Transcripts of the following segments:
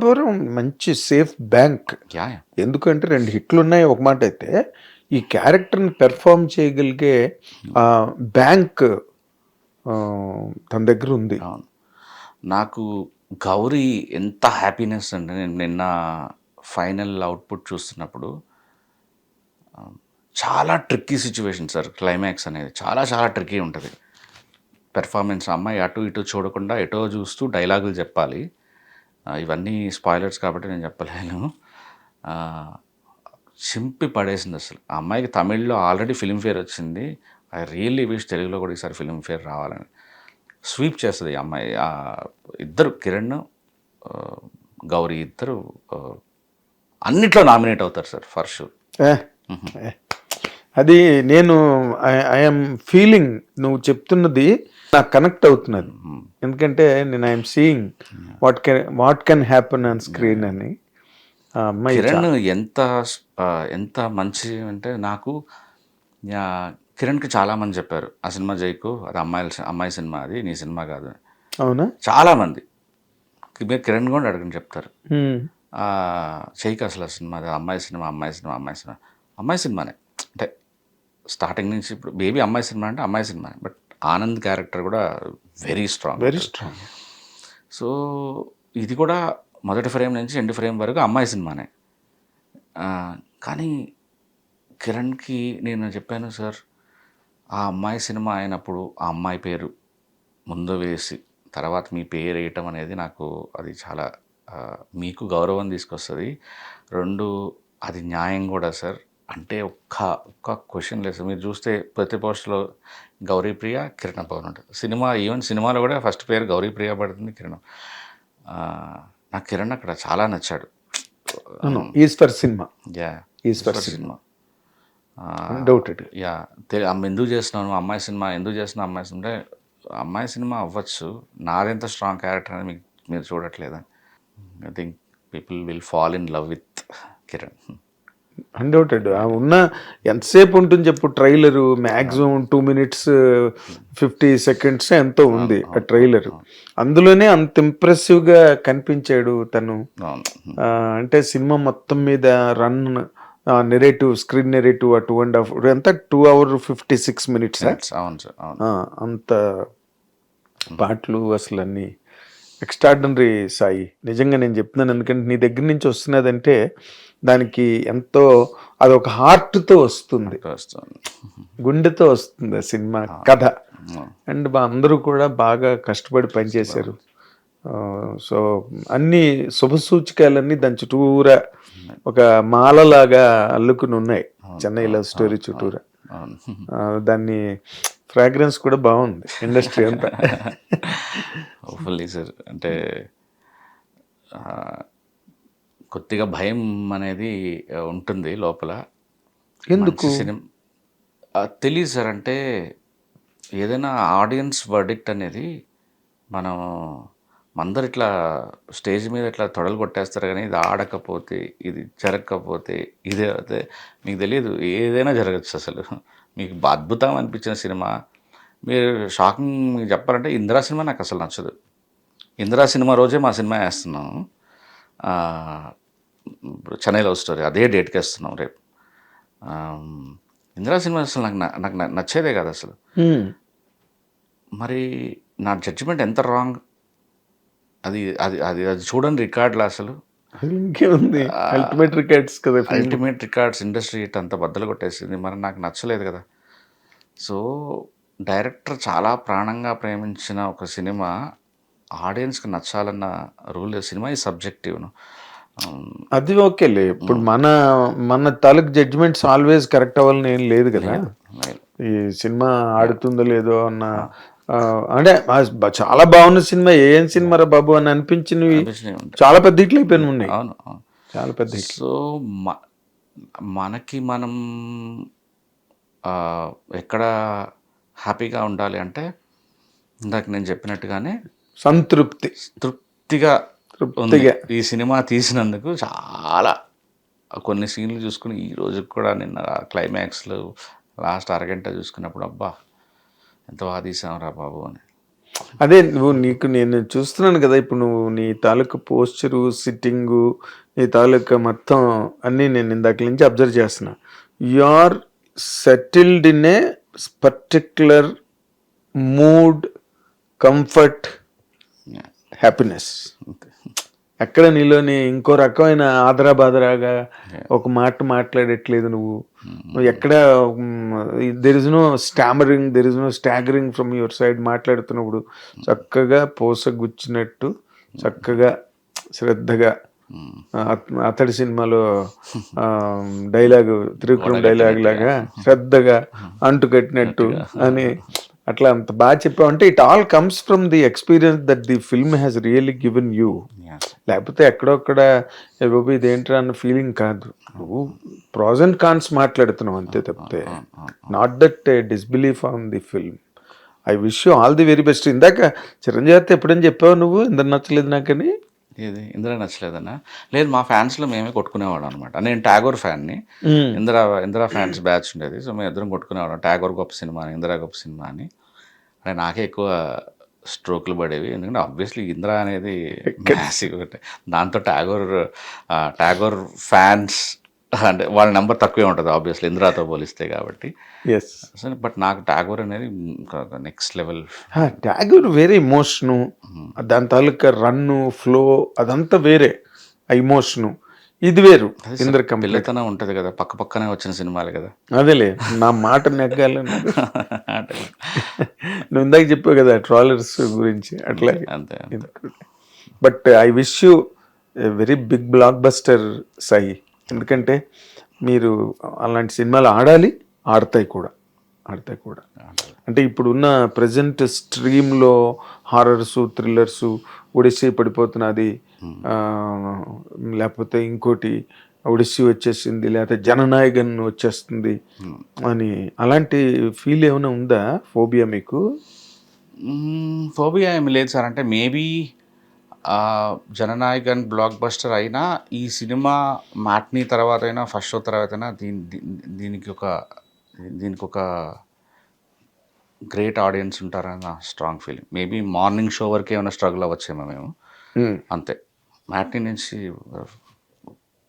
పిఠాపురం మంచి safe bank. Yeah yeah ఎందుకంటే 2 హిట్లు ఉన్నాయి ఒక మాట అయితే, ఈ క్యారెక్టర్ని పెర్ఫామ్ చేయగలిగే బ్యాంక్ తన దగ్గర ఉంది. అవును. నాకు గౌరీ ఎంత హ్యాపీనెస్ అంటే నేను నిన్న ఫైనల్ అవుట్పుట్ చూస్తున్నప్పుడు చాలా ట్రిక్కీ సిచ్యువేషన్ సార్. క్లైమాక్స్ అనేది చాలా చాలా ట్రిక్కీ ఉంటుంది. పెర్ఫార్మెన్స్ అమ్మాయి అటు ఇటు చూడకుండా ఎటో చూస్తూ డైలాగులు చెప్పాలి. ఇవన్నీ స్పాయిలర్స్ కాబట్టి నేను చెప్పలేను. ఆ, చింపి పడేసింది అసలు. ఆ అమ్మాయికి తమిళ్లో ఆల్రెడీ ఫిల్మ్ఫేర్ వచ్చింది. ఐ రియల్లీ విష్ తెలుగులో కూడా ఈసారి ఫిల్మ్ఫేర్ రావాలని. స్వీప్ చేస్తుంది ఈ అమ్మాయి. ఇద్దరు కిరణ్ గౌరీ ఇద్దరు అన్నిట్లో నామినేట్ అవుతారు సార్ ఫర్ షూర్. అది నేను ఐఎమ్ ఫీలింగ్ నువ్వు చెప్తున్నది నాకు కనెక్ట్ అవుతున్నది. ఎందుకంటే నేను I'm seeing what can happen on screen అని. కిరణ్ ఎంత మంచి అంటే నాకు కిరణ్కి చాలామంది చెప్పారు ఆ సినిమా జైకు, అది అమ్మాయి సినిమా, అది నీ సినిమా కాదు. అవునా? చాలామంది మీరు కిరణ్ కూడా అడగని చెప్తారు జైకు అసలు ఆ సినిమా అది అమ్మాయి సినిమానే. అంటే స్టార్టింగ్ నుంచి ఇప్పుడు బేబీ అమ్మాయి సినిమా అంటే అమ్మాయి సినిమానే. బట్ ఆనంద్ క్యారెక్టర్ కూడా వెరీ స్ట్రాంగ్. సో ఇది కూడా మొదటి ఫ్రేమ్ నుంచి ఎండ్ ఫ్రేమ్ వరకు అమ్మాయి సినిమానే. కానీ కిరణ్కి నేను చెప్పాను సార్, ఆ అమ్మాయి సినిమా అయినప్పుడు ఆ అమ్మాయి పేరు ముందు వేసి తర్వాత మీ పేరు వేయటం అనేది నాకు అది చాలా మీకు గౌరవం తీసుకొస్తుంది. 2 అది న్యాయం కూడా సార్. అంటే ఒక్క క్వశ్చన్ లేదు సార్. మీరు చూస్తే ప్రతి పోస్ట్లో గౌరీప్రియ కిరణ్ పవన్ ఉంటుంది. ఈవెన్ సినిమాలో కూడా ఫస్ట్ పేరు గౌరీప్రియ పడుతుంది, కిరణ్. నాకు కిరణ్ అక్కడ చాలా నచ్చాడు. ఈశ్వర్ సినిమా యా ఎందుకు చేస్తున్నాను అమ్మాయి సినిమా అంటే అమ్మాయి సినిమా అవ్వచ్చు, నాదెంత స్ట్రాంగ్ క్యారెక్టర్ అని మీరు చూడట్లేదని. I think people will fall in love with Kiran. Undoubted. ఉన్న ఎంతసేపు ఉంటుంది చెప్పు ట్రైలరు? మ్యాక్సిమం 2 minutes 50 seconds ఎంతో ఉంది ఆ ట్రైలరు. అందులోనే అంత ఇంప్రెసివ్గా కనిపించాడు తను. అంటే సినిమా మొత్తం మీద రన్ నెరేటివ్, స్క్రీన్ నెరేటివ్ 2.5 ఎంత 2 hours 56 minutes. అంత పాటలు అసలు అన్నీ ఎక్స్ట్రాడినరీ సాయి. నిజంగా నేను చెప్తున్నాను, ఎందుకంటే నీ దగ్గర నుంచి వస్తున్నదంటే దానికి ఎంతో అదొక హార్ట్తో వస్తుంది, గుండెతో వస్తుంది ఆ సినిమా కథ. అండ్ అందరూ కూడా బాగా కష్టపడి పనిచేశారు. సో అన్ని శుభసూచికలన్నీ దాని చుట్టూరా ఒక మాలలాగా అల్లుకుని ఉన్నాయి చెన్నై లవ్ స్టోరీ చుట్టూరా. దాన్ని ఫ్రాగ్రెన్స్ కూడా బాగుంది ఇండస్ట్రీ అంతా. Hopefully sir. అంటే కొద్దిగా భయం అనేది ఉంటుంది లోపల. ఎందుకు తెలియదు సార్. అంటే ఏదైనా ఆడియన్స్ వర్డిక్ట్ అనేది అందరు ఇట్లా స్టేజ్ మీద ఇట్లా తొడలు కొట్టేస్తారు, కానీ ఇది ఆడకపోతే, ఇది జరగకపోతే, ఇదే అయితే మీకు తెలియదు, ఏదైనా జరగచ్చు. అసలు మీకు అద్భుతం అనిపించిన సినిమా, మీరు షాకింగ్ మీకు చెప్పాలంటే ఇందిరా సినిమా నాకు అసలు నచ్చదు. ఇందిరా సినిమా రోజే మా సినిమా వేస్తున్నాం, చెన్నై లవ్ స్టోరీ అదే డేట్కి వేస్తున్నాం రేపు. ఇందిరా సినిమా అసలు నాకు నచ్చేదే కాదు అసలు. మరి నా జడ్జిమెంట్ ఎంత రాంగ్ అది అది అది అది చూడండి రికార్డులు అసలు ఇంకేముంది. అల్టిమేట్ రికార్డ్స్ కదా, అల్టిమేట్ రికార్డ్స్. ఇండస్ట్రీ అంత బద్దలు కొట్టేసింది, మరి నాకు నచ్చలేదు కదా. సో డైరెక్టర్ చాలా ప్రాణంగా ప్రేమించిన ఒక సినిమా ఆడియన్స్కి నచ్చాలన్న రూల్ లేదు. సినిమా ఈ సబ్జెక్టివ్ను అది ఓకేలే. ఇప్పుడు మన తాలూకు జడ్జిమెంట్స్ ఆల్వేస్ కరెక్ట్ అవ్వాలని ఏం లేదు కదా. ఈ సినిమా ఆడుతుందో లేదో అన్న అంటే చాలా బాగున్న సినిమా ఏం సినిమా రా బాబు అని అనిపించినవి చాలా పెద్ద హిట్లు అయిపోయినాయి ఉన్నాయి. అవును, చాలా పెద్ద హిట్. సో మనకి మనం ఎక్కడ హ్యాపీగా ఉండాలి అంటే ఇందాక నేను చెప్పినట్టుగానే తృప్తిగా ఈ సినిమా తీసినందుకు. చాలా కొన్ని సీన్లు చూసుకుని ఈ రోజుకి కూడా నిన్న క్లైమాక్స్లో లాస్ట్ అరగంట చూసుకున్నప్పుడు అబ్బా ఎంత బాగా తీసాం రా బాబు అని. అదే నువ్వు నేను చూస్తున్నాను కదా ఇప్పుడు నువ్వు నీ తాలూకా పోస్చరు సిట్టింగు నీ తాలూకా మొత్తం అన్నీ నేను ఇందాక నుంచి అబ్జర్వ్ చేస్తున్నా. You are settled in a particular mood, comfort, happiness. ఎక్కడ నీలోని ఇంకో రకమైన ఆదరా బాదరాగా ఒక మాట మాట్లాడట్లేదు నువ్వు ఎక్కడ there is no stammering, there is no staggering from your side. మాట్లాడుతున్నప్పుడు చక్కగా పోసగుచ్చినట్టు చక్కగా శ్రద్ధగా అతడి సినిమాలో డైలాగు త్రివిక్రమ్ డైలాగ్ లాగా శ్రద్ధగా అంటు కట్టినట్టు అని అట్లా అంత బాగా చెప్పావు. అంటే it all comes from the experience that the film has really given you. లేకపోతే ఎక్కడొక్కడ బాబు ఇదేంట్రా అన్న ఫీలింగ్ కాదు. నువ్వు ప్రాస్ అండ్ కాన్స్ మాట్లాడుతున్నావు అంతే తప్పితే not that disbelief on the film. I wish you all the very best. ఇందాక చిరంజీవి ఎప్పుడని చెప్పావు నువ్వు ఇందరు నచ్చలేదు నాకని? ఇది ఇందిరా నచ్చలేదన్నా? లేదు, మా ఫ్యాన్స్లో మేమే కొట్టుకునేవాడు అనమాట. నేను ట్యాగోర్ ఫ్యాన్ని, ఇందిరా ఫ్యాన్స్ బ్యాచ్ ఉండేది. సో మేము ఇద్దరం కొట్టుకునేవాళ్ళం. ట్యాగోర్ గొప్ప సినిమా అని, ఇందిరా గొప్ప సినిమా అని. అంటే నాకే ఎక్కువ స్ట్రోక్లు పడేవి, ఎందుకంటే ఆబ్వియస్లీ ఇందిరా అనేది మ్యాసివ్. దాంతో ట్యాగోర్ ఫ్యాన్స్ అంటే వాళ్ళ నెంబర్ తక్కువే ఉంటుంది ఆబ్వియస్లీ ఇందిరాతో పోలిస్తే కాబట్టి. బట్ నాకు ట్యాగోర్ అనేది నెక్స్ట్ లెవెల్. ట్యాగోర్ వేరే ఇమోషను, దాని తాలూకా రన్ను ఫ్లో అదంతా వేరే ఆ ఇమోషను. ఇది వేరు. పిల్లతనం ఉంటుంది కదా, పక్క పక్కనే వచ్చిన సినిమాలు కదా. అదేలే నా మాట నెగ్గాలి. నువ్వు ఇందాక చెప్పావు కదా ట్రాలర్స్ గురించి, అట్లా అంతే. But I wish you very big blockbuster Sai. ఎందుకంటే మీరు అలాంటి సినిమాలు ఆడాలి, ఆడతాయి కూడా. అంటే ఇప్పుడున్న ప్రజెంట్ స్ట్రీమ్లో హారర్సు, థ్రిల్లర్సు, ఒడిస్సీ పడిపోతున్నది, లేకపోతే ఇంకోటి ఒడిస్సీ వచ్చేసింది, లేకపోతే జననాయకన్ వచ్చేస్తుంది అని అలాంటి ఫీల్ ఏమైనా ఉందా? ఫోబియా మీకు? ఫోబియా ఏమి లేదు సార్. అంటే మేబీ జననాయకన్ బ్లాక్ బస్టర్ అయినా ఈ సినిమా మ్యాట్నీ తర్వాత అయినా ఫస్ట్ షో తర్వాత అయినా దీనికి ఒక గ్రేట్ ఆడియన్స్ ఉంటారని నా strong feeling. Maybe morning show వరకు ఏమైనా స్ట్రగుల్ అవ్వచ్చేమో మేము, అంతే. మ్యాట్నీ నుంచి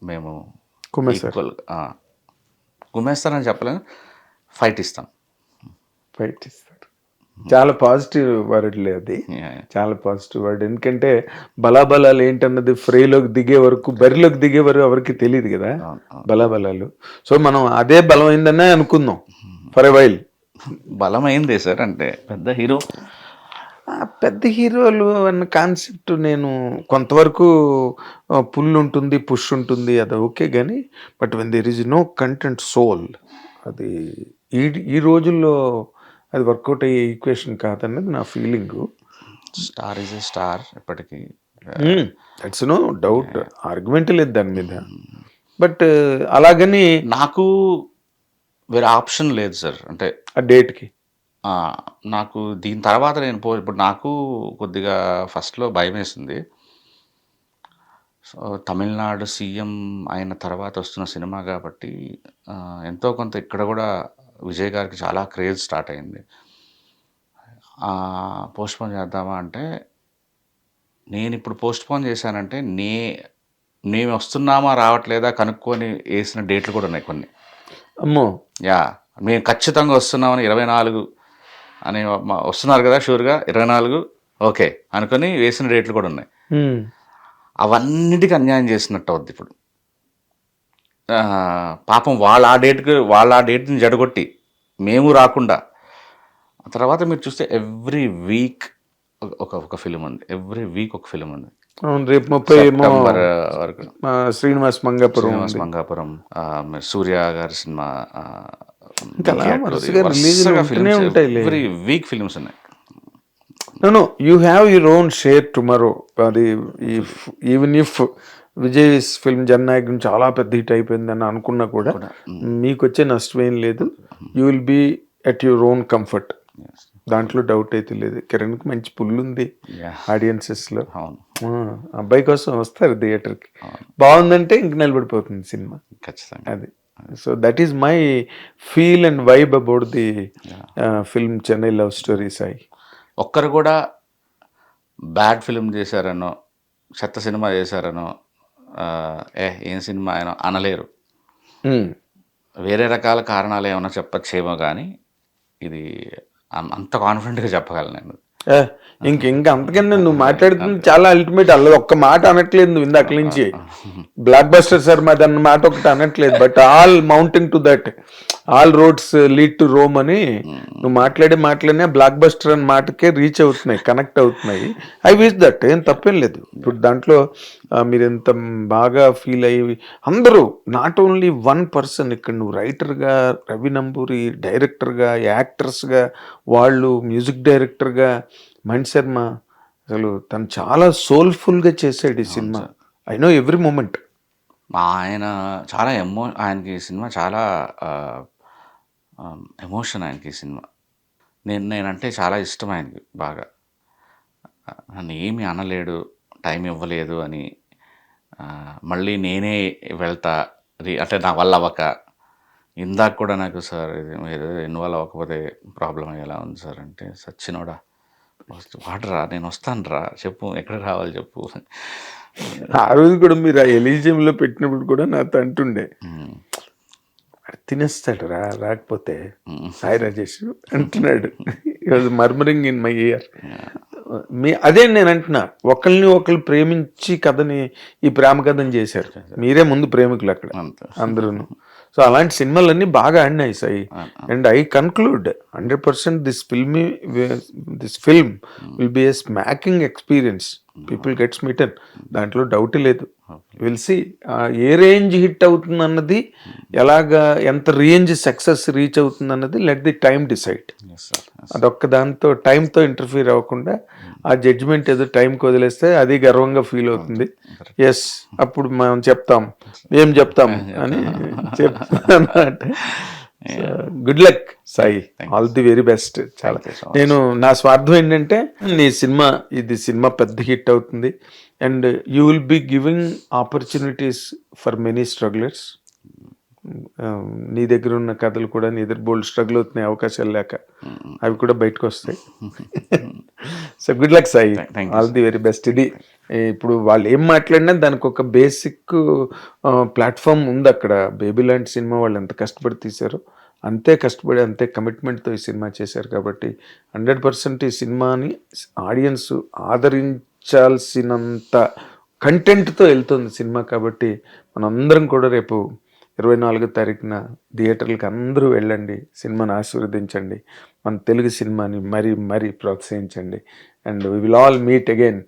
మేము కుమ్మేస్తారని చెప్పలేము, ఫైట్ ఇస్తాం. చాలా పాజిటివ్ వర్డ్లే అది, చాలా పాజిటివ్ వర్డ్. ఎందుకంటే బలాబలాలు ఏంటన్నది ఫ్రైలోకి దిగే వరకు, బరిలోకి దిగే వరకు ఎవరికి తెలియదు కదా బలాబలాలు. సో మనం అదే బలమైందనే అనుకుందాం ఫర్ ఎ వైల్. బలమైందే సార్. అంటే పెద్ద హీరోలు అన్న కాన్సెప్ట్ నేను కొంతవరకు పుల్ ఉంటుంది, పుష్ ఉంటుంది, అది ఓకే. కానీ but when there is no content soul, అది ఈ రోజుల్లో అది వర్కౌట్ అయ్యే ఈక్వేషన్ కాదన్నది నా feeling. Star is a star ఎప్పటికీ, దట్స్ నో డౌట్, ఆర్గ్యుమెంట్ లేదు దాని మీద. బట్ అలాగని నాకు వేరే ఆప్షన్ లేదు సార్. అంటే ఆ డేట్కి నాకు దీని తర్వాత నేను ఇప్పుడు నాకు కొద్దిగా ఫస్ట్లో భయం వేసింది. సో తమిళనాడు సీఎం అయిన తర్వాత వస్తున్న సినిమా కాబట్టి ఎంతో కొంత ఇక్కడ కూడా విజయ్ గారికి చాలా క్రేజ్ స్టార్ట్ అయింది. పోస్ట్పోన్ చేద్దామా అంటే, నేను ఇప్పుడు పోస్ట్పోన్ చేశానంటే మేము వస్తున్నామా రావట్లేదా కనుక్కొని వేసిన డేట్లు కూడా ఉన్నాయి కొన్ని. అమ్మో, మేము ఖచ్చితంగా వస్తున్నామని 24 అని వస్తున్నారు కదా షూర్గా 24 ఓకే అనుకొని వేసిన డేట్లు కూడా ఉన్నాయి. అవన్నిటికీ అన్యాయం చేసినట్టు అవుద్ది ఇప్పుడు. పాపం వాళ్ళ ఆ డేట్ని జడగొట్టి మేము రాకుండా, తర్వాత మీరు చూస్తే ఎవ్రీ వీక్ ఒక ఫిలిం ఉంది, ఎవ్రీ వీక్ ఒక ఫిలిం ఉంది. రేపు 30 వరకు శ్రీనివాస్ మంగాపురం, సూర్య గారి సినిమా, ఎవ్రీ వీక్ ఫిలిమ్స్ ఉన్నాయి. No, you have your own share tomorrow. Even if Vijay film Jana Nayagan చాలా పెద్ద హిట్ అయిపోయిందని అనుకున్నా కూడా మీకు వచ్చే నష్టం ఏం లేదు. You will be at your own comfort, దాంట్లో డౌట్ అయితే లేదు. కిరణ్కి మంచి పుల్ ఉంది ఆడియన్సెస్లో. అబ్బాయి కోసం వస్తారు థియేటర్కి, బాగుందంటే ఇంక నిలబడిపోతుంది సినిమా ఖచ్చితంగా. అది so that is my feel and vibe about the film Chennai love story Sai. ఒక్కరు కూడా బ్యాడ్ ఫిల్మ్ చేశారనో చెత్త సినిమా చేశారనో ఏం సినిమా అయినా అనలేరు. వేరే రకాల కారణాలు ఏమైనా చెప్పచ్చేమో కానీ ఇది అంత కాన్ఫిడెంట్గా చెప్పగలను నేను. ఇంకా అంతకన్నా నువ్వు మాట్లాడుతుంది చాలా అల్టిమేట్. అలా ఒక్క మాట అనట్లేదు నువ్వు ఇందాక నుంచి. బ్లాక్ బస్టర్ సార్ మాది అన్న మాట ఒకటి అనట్లేదు. But all mounting to that, all roads lead to Rome అని నువ్వు మాట్లాడినా బ్లాక్ బస్టర్ అన్న మాటకే రీచ్ అవుతున్నాయి, కనెక్ట్ అవుతున్నాయి. ఐ విష్ దట్, ఏం తప్పేం లేదు. ఇప్పుడు దాంట్లో మీరు ఎంత బాగా ఫీల్ అయ్యి అందరూ, నాట్ ఓన్లీ వన్ పర్సన్, ఇక్కడ నువ్వు రైటర్గా, రవి నంబూరి డైరెక్టర్గా, యాక్టర్స్గా, వాళ్ళు మ్యూజిక్ డైరెక్టర్గా, మణి శర్మ అసలు తను చాలా సోల్ఫుల్గా చేసాడు ఈ సినిమా. I know every moment. ఆయన చాలా ఆయనకి ఈ సినిమా చాలా ఎమోషన్. ఆయనకి ఈ సినిమా నేనంటే చాలా ఇష్టం ఆయనకి బాగా. నన్ను ఏమీ అనలేడు, టైం ఇవ్వలేదు అని, మళ్ళీ నేనే వెళ్తా అంటే నా వల్ల అవ్వక. ఇందాక కూడా నాకు సార్ మీరు ఇన్వాల్వ్ అవ్వకపోతే ప్రాబ్లం అయ్యేలా ఉంది సార్ అంటే, సచ్చినోడా వాడరా నేను వస్తాను రా, చెప్పు ఎక్కడ రావాలి చెప్పు. ఆ రోజు కూడా మీరు ఆ ఎలిజియంలో పెట్టినప్పుడు కూడా నాతో అంటుండే, తినేస్తాడు రా రాకపోతే సాయి రాజేష్ అంటున్నాడు. Murmuring in my year. అదే నేను అంటున్నా, ఒకళ్ళు ప్రేమించి కథని, ఈ ప్రేమ కథని చేశారు. మీరే ముందు ప్రేమికులు అక్కడ అందరూను. సో అలాంటి సినిమాలన్నీ బాగా ఆడినాయి Sai. And I conclude 100% this film will be a smacking experience. People gets meet on, దాంట్లో డౌట్ లేదు. Will see a range hit అవుతుంది అన్నది, ఎలాగా ఎంత రేంజ్ సక్సెస్ రీచ్ అవుతుంది అన్నది లెట్ ది టైమ్ డిసైడ్. అదొక్క దాంతో టైంతో ఇంటర్ఫీర్ అవ్వకుండా ఆ జడ్జిమెంట్ ఏదో టైంకి వదిలేస్తే అది గర్వంగా ఫీల్ అవుతుంది. ఎస్, అప్పుడు మనం చెప్తాం, ఏం చెప్తాం అని చెప్తాను. Good luck Sai, all the very best. చాలా నేను నా స్వార్థం ఏంటంటే, నీ సినిమా, ఇది సినిమా పెద్ద హిట్ అవుతుంది. And you will be giving opportunities for many strugglers. నీ దగ్గర ఉన్న కథలు కూడా నీ దగ్గర బోల్డ్ స్ట్రగుల్ అవుతున్నాయి అవకాశాలు లేక, అవి కూడా బయటకు వస్తాయి. So good luck Sai, all the very best. ఇది ఇప్పుడు వాళ్ళు ఏం మాట్లాడినా దానికి ఒక బేసిక్ ప్లాట్ఫామ్ ఉంది అక్కడ. బేబీ లాంటి సినిమా వాళ్ళు ఎంత కష్టపడి తీశారో అంతే కష్టపడి, అంతే కమిట్మెంట్తో ఈ సినిమా చేశారు. కాబట్టి 100% ఈ సినిమాని ఆడియన్స్ ఆదరించాల్సినంత కంటెంట్తో వెళ్తుంది సినిమా. కాబట్టి మనందరం కూడా రేపు 24వ తారీఖున థియేటర్లకు అందరూ వెళ్ళండి, సినిమాని ఆశీర్వదించండి, మన తెలుగు సినిమాని మరీ మరీ ప్రోత్సహించండి. And we will all meet again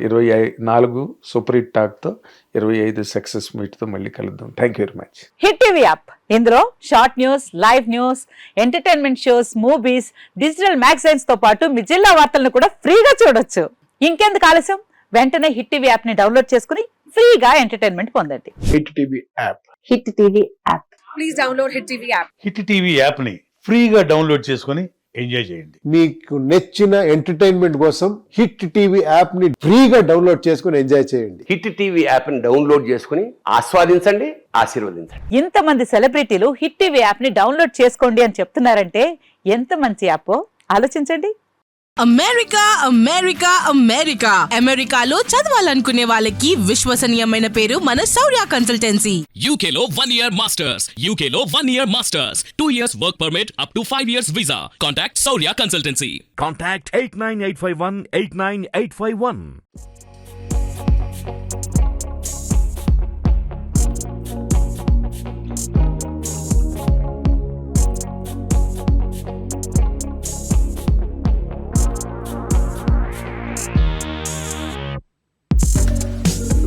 24 super hit టాక్తో, 25 సక్సెస్ మీట్తో మళ్ళీ కలుద్దాం. Thank you very much. Hit TV app, ఇందులో short news, live news, entertainment shows, movies, digital magazines తో పాటు మీ జిల్లా వార్తలను కూడా ఫ్రీగా చూడొచ్చు. ఇంకెందుకు ఆలస్యం, వెంటనే హిట్ టీవీ యాప్ ని డౌన్లోడ్ చేసుకుని ఫ్రీగా ఎంటర్టైన్మెంట్ పొందండి. Hit TV app. Hit TV app. Please download hit TV app. Hit TV app ని ఫ్రీగా డౌన్లోడ్ చేసుకొని ఎంజాయ్ చేయండి. మీకు నచ్చిన ఎంటర్టైన్మెంట్ కోసం హిట్ టీవీ యాప్ ని ఫ్రీగా డౌన్లోడ్ చేసుకొని ఎంజాయ్ చేయండి. హిట్ టీవీ యాప్ ని డౌన్లోడ్ చేసుకుని ఆస్వాదించండి, ఆశీర్వదించండి. ఇంతమంది సెలబ్రిటీలు హిట్ టీవీ యాప్ ని డౌన్లోడ్ చేసుకోండి అని చెప్తున్నారంటే ఎంత మంచి యాప్ ఆలోచించండి. అమెరికా అమెరికా అమెరికా అమెరికాలో చదవాలనుకునే వాళ్ళకి విశ్వసనీయమైన పేరు మన శౌర్య కన్సల్టెన్సీ. UK లో 1 year masters, UK లో 1 year masters, 2 years work permit up to 5 years visa. Contact Saurya Consultancy. Contact 89851 89851.